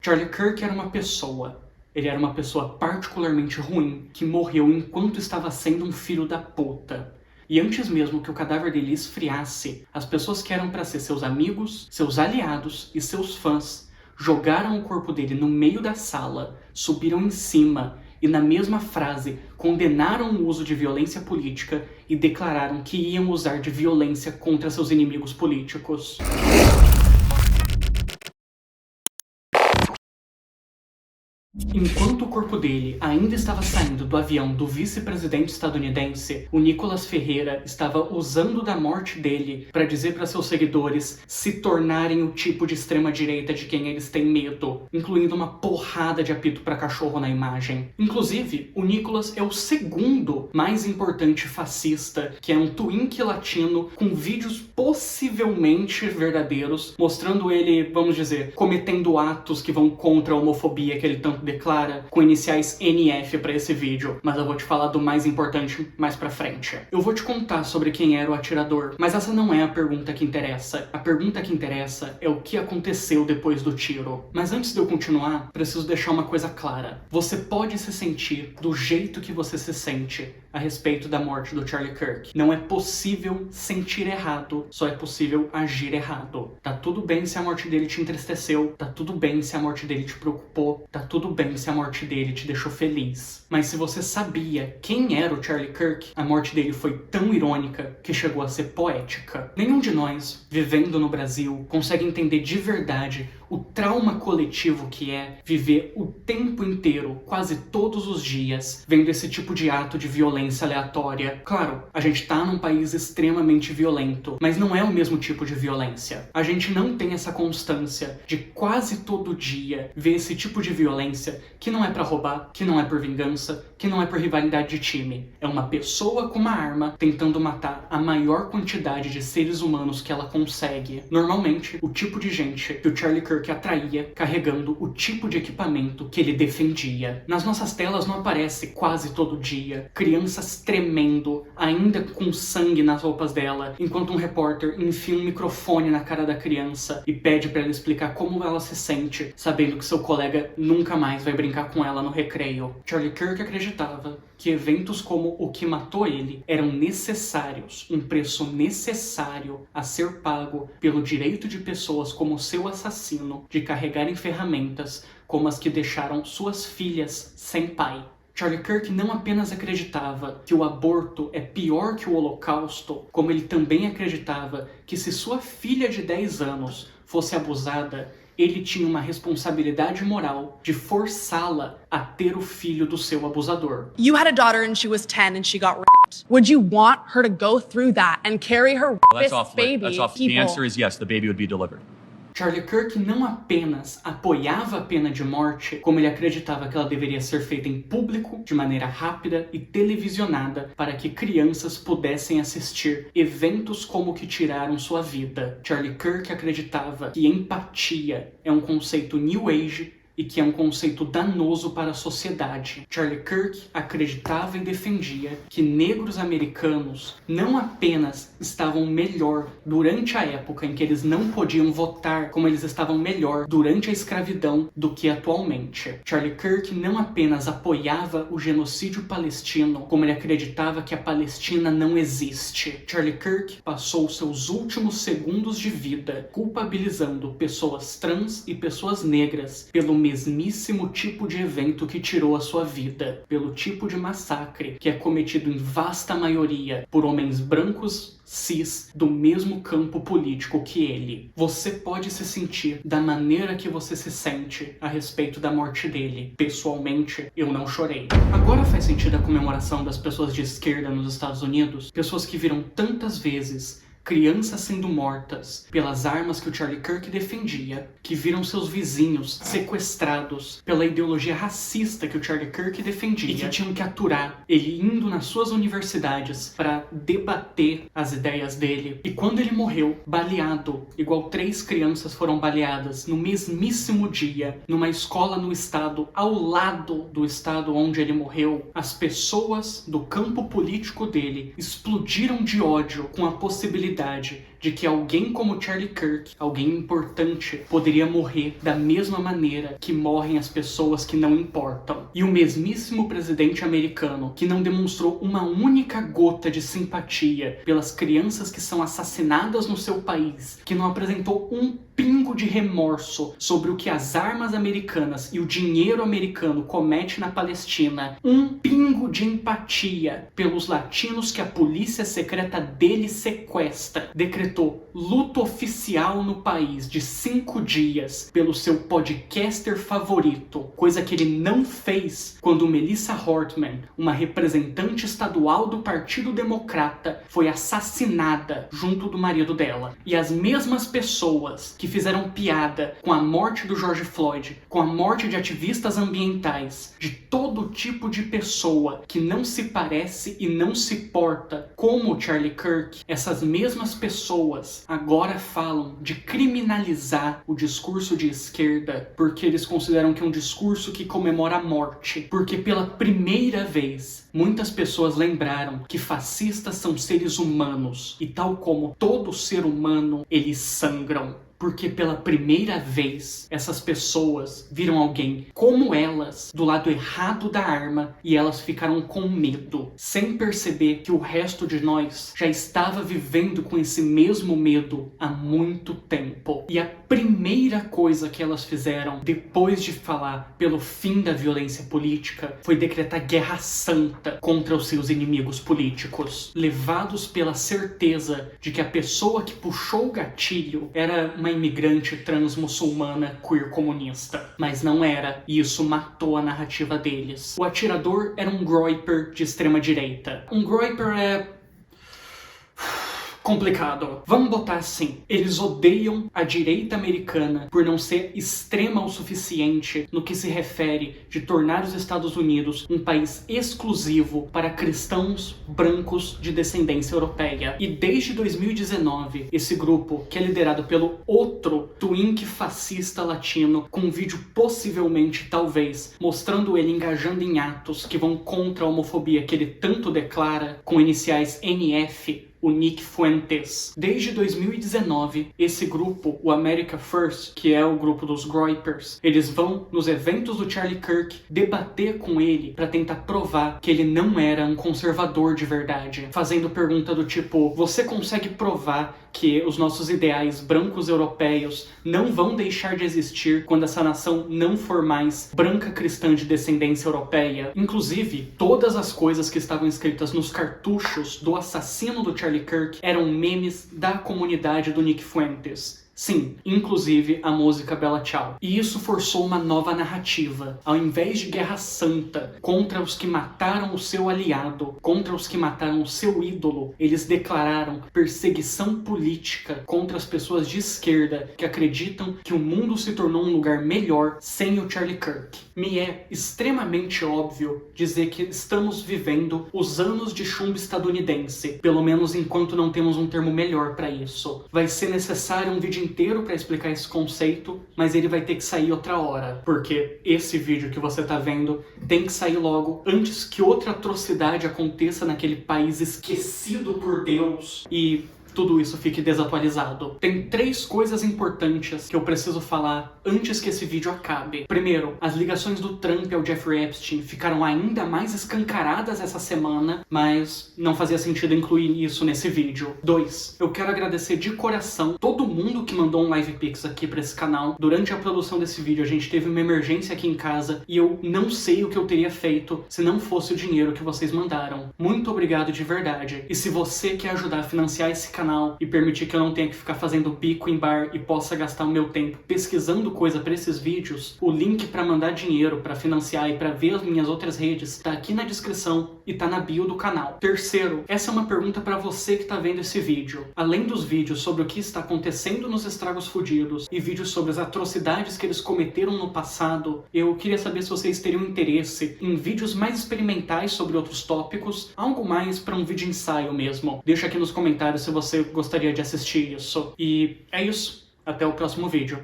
Charlie Kirk era uma pessoa. Ele era uma pessoa particularmente ruim, que morreu enquanto estava sendo um filho da puta. E antes mesmo que o cadáver dele esfriasse, as pessoas que eram para ser seus amigos, seus aliados e seus fãs jogaram o corpo dele no meio da sala, subiram em cima e na mesma frase condenaram o uso de violência política e declararam que iam usar de violência contra seus inimigos políticos. Enquanto o corpo dele ainda estava saindo do avião do vice-presidente estadunidense, o Nicolas Ferreira estava usando da morte dele para dizer para seus seguidores se tornarem o tipo de extrema-direita de quem eles têm medo, incluindo uma porrada de apito para cachorro na imagem. Inclusive, o Nicolas é o segundo mais importante fascista, que é um twink latino com vídeos possivelmente verdadeiros, mostrando ele, vamos dizer, cometendo atos que vão contra a homofobia que ele tanto declara, com iniciais NF para esse vídeo, mas eu vou te falar do mais importante mais pra frente. Eu vou te contar sobre quem era o atirador, mas essa não é a pergunta que interessa. A pergunta que interessa é o que aconteceu depois do tiro. Mas antes de eu continuar, preciso deixar uma coisa clara. Você pode se sentir do jeito que você se sente a respeito da morte do Charlie Kirk. Não é possível sentir errado, só é possível agir errado. Tá tudo bem se a morte dele te entristeceu, tá tudo bem se a morte dele te preocupou, tá tudo bem se a morte dele te deixou feliz. Mas se você sabia quem era o Charlie Kirk, a morte dele foi tão irônica que chegou a ser poética. Nenhum de nós, vivendo no Brasil, consegue entender de verdade o trauma coletivo que é viver o tempo inteiro, quase todos os dias, vendo esse tipo de ato de violência aleatória. Claro, a gente tá num país extremamente violento, mas não é o mesmo tipo de violência. A gente não tem essa constância de quase todo dia ver esse tipo de violência que não é pra roubar, que não é por vingança, que não é por rivalidade de time. É uma pessoa com uma arma tentando matar a maior quantidade de seres humanos que ela consegue. Normalmente, o tipo de gente que o Charlie Kirk atraía carregando o tipo de equipamento que ele defendia. Nas nossas telas não aparece quase todo dia crianças tremendo, ainda com sangue nas roupas dela, enquanto um repórter enfia um microfone na cara da criança e pede para ela explicar como ela se sente, sabendo que seu colega nunca mais vai brincar com ela no recreio. Charlie Kirk acreditava que eventos como o que matou ele eram necessários, um preço necessário a ser pago pelo direito de pessoas como seu assassino de carregarem ferramentas como as que deixaram suas filhas sem pai. Charlie Kirk não apenas acreditava que o aborto é pior que o Holocausto, como ele também acreditava que se sua filha de 10 anos fosse abusada, ele tinha uma responsabilidade moral de forçá-la a ter o filho do seu abusador. You had a daughter and she was 10 and she got raped. Would you want her to go through that and carry her rapist baby? The answer is yes, the baby would be delivered. Charlie Kirk não apenas apoiava a pena de morte, como ele acreditava que ela deveria ser feita em público, de maneira rápida e televisionada, para que crianças pudessem assistir eventos como o que tiraram sua vida. Charlie Kirk acreditava que empatia é um conceito New Age e que é um conceito danoso para a sociedade. Charlie Kirk acreditava e defendia que negros americanos não apenas estavam melhor durante a época em que eles não podiam votar, como eles estavam melhor durante a escravidão do que atualmente. Charlie Kirk não apenas apoiava o genocídio palestino, como ele acreditava que a Palestina não existe. Charlie Kirk passou seus últimos segundos de vida culpabilizando pessoas trans e pessoas negras pelo mesmíssimo tipo de evento que tirou a sua vida, pelo tipo de massacre que é cometido em vasta maioria por homens brancos, cis, do mesmo campo político que ele. Você pode se sentir da maneira que você se sente a respeito da morte dele. Pessoalmente, eu não chorei. Agora faz sentido a comemoração das pessoas de esquerda nos Estados Unidos? Pessoas que viram tantas vezes crianças sendo mortas pelas armas que o Charlie Kirk defendia, que viram seus vizinhos sequestrados pela ideologia racista que o Charlie Kirk defendia e que tinham que aturar ele indo nas suas universidades para debater as ideias dele. E quando ele morreu, baleado, igual 3 crianças foram baleadas no mesmíssimo dia, numa escola no estado ao lado do estado onde ele morreu, as pessoas do campo político dele explodiram de ódio com a possibilidade possibilidade de que alguém como Charlie Kirk, alguém importante, poderia morrer da mesma maneira que morrem as pessoas que não importam. E o mesmíssimo presidente americano, que não demonstrou uma única gota de simpatia pelas crianças que são assassinadas no seu país, que não apresentou um pingo de remorso sobre o que as armas americanas e o dinheiro americano comete na Palestina, um pingo de empatia pelos latinos que a polícia secreta dele sequestra, decretou luto oficial no país de 5 dias pelo seu podcaster favorito, coisa que ele não fez quando Melissa Hortman, uma representante estadual do Partido Democrata, foi assassinada junto do marido dela. E as mesmas pessoas que fizeram piada com a morte do George Floyd, com a morte de ativistas ambientais, de todo tipo de pessoa que não se parece e não se porta como Charlie Kirk, essas mesmas pessoas agora falam de criminalizar o discurso de esquerda porque eles consideram que é um discurso que comemora a morte. Porque pela primeira vez, muitas pessoas lembraram que fascistas são seres humanos e, tal como todo ser humano, eles sangram. Porque pela primeira vez, essas pessoas viram alguém como elas, do lado errado da arma, e elas ficaram com medo, sem perceber que o resto de nós já estava vivendo com esse mesmo medo há muito tempo. E a primeira coisa que elas fizeram, depois de falar pelo fim da violência política, foi decretar guerra santa contra os seus inimigos políticos, levados pela certeza de que a pessoa que puxou o gatilho era uma imigrante trans-muçulmana queer comunista. Mas não era, e isso matou a narrativa deles. O atirador era um groyper de extrema-direita. Um groyper é complicado. Vamos botar assim, eles odeiam a direita americana por não ser extrema o suficiente no que se refere de tornar os Estados Unidos um país exclusivo para cristãos brancos de descendência europeia. E desde 2019, esse grupo, que é liderado pelo outro twink fascista latino, com um vídeo possivelmente, talvez, mostrando ele engajando em atos que vão contra a homofobia que ele tanto declara, com iniciais NF, o Nick Fuentes. Desde 2019, esse grupo, o America First, que é o grupo dos groypers, eles vão nos eventos do Charlie Kirk debater com ele para tentar provar que ele não era um conservador de verdade, fazendo pergunta do tipo: você consegue provar que os nossos ideais brancos europeus não vão deixar de existir quando essa nação não for mais branca cristã de descendência europeia? Inclusive, todas as coisas que estavam escritas nos cartuchos do assassino do Charlie Kirk eram memes da comunidade do Nick Fuentes. Sim, inclusive a música Bella Ciao. E isso forçou uma nova narrativa. Ao invés de guerra santa contra os que mataram o seu aliado, contra os que mataram o seu ídolo, eles declararam perseguição política contra as pessoas de esquerda que acreditam que o mundo se tornou um lugar melhor sem o Charlie Kirk. Me é extremamente óbvio dizer que estamos vivendo os anos de chumbo estadunidense, pelo menos enquanto não temos um termo melhor para isso. Vai ser necessário um vídeo inteiro para explicar esse conceito, mas ele vai ter que sair outra hora, porque esse vídeo que você tá vendo tem que sair logo antes que outra atrocidade aconteça naquele país esquecido por Deus e tudo isso fique desatualizado. Tem 3 coisas importantes que eu preciso falar antes que esse vídeo acabe. Primeiro, as ligações do Trump ao Jeffrey Epstein ficaram ainda mais escancaradas essa semana, mas não fazia sentido incluir isso nesse vídeo. 2, eu quero agradecer de coração todo mundo que mandou um Live Pix aqui pra esse canal. Durante a produção desse vídeo, a gente teve uma emergência aqui em casa e eu não sei o que eu teria feito se não fosse o dinheiro que vocês mandaram. Muito obrigado de verdade. E se você quer ajudar a financiar esse canal e permitir que eu não tenha que ficar fazendo bico em bar e possa gastar o meu tempo pesquisando coisa para esses vídeos, o link para mandar dinheiro, para financiar e para ver as minhas outras redes tá aqui na descrição e tá na bio do canal. Terceiro, essa é uma pergunta para você que tá vendo esse vídeo. Além dos vídeos sobre o que está acontecendo nos Estragos Fudidos e vídeos sobre as atrocidades que eles cometeram no passado, eu queria saber se vocês teriam interesse em vídeos mais experimentais sobre outros tópicos, algo mais para um vídeo ensaio mesmo. Deixa aqui nos comentários se você gostaria de assistir isso. E é isso. Até o próximo vídeo.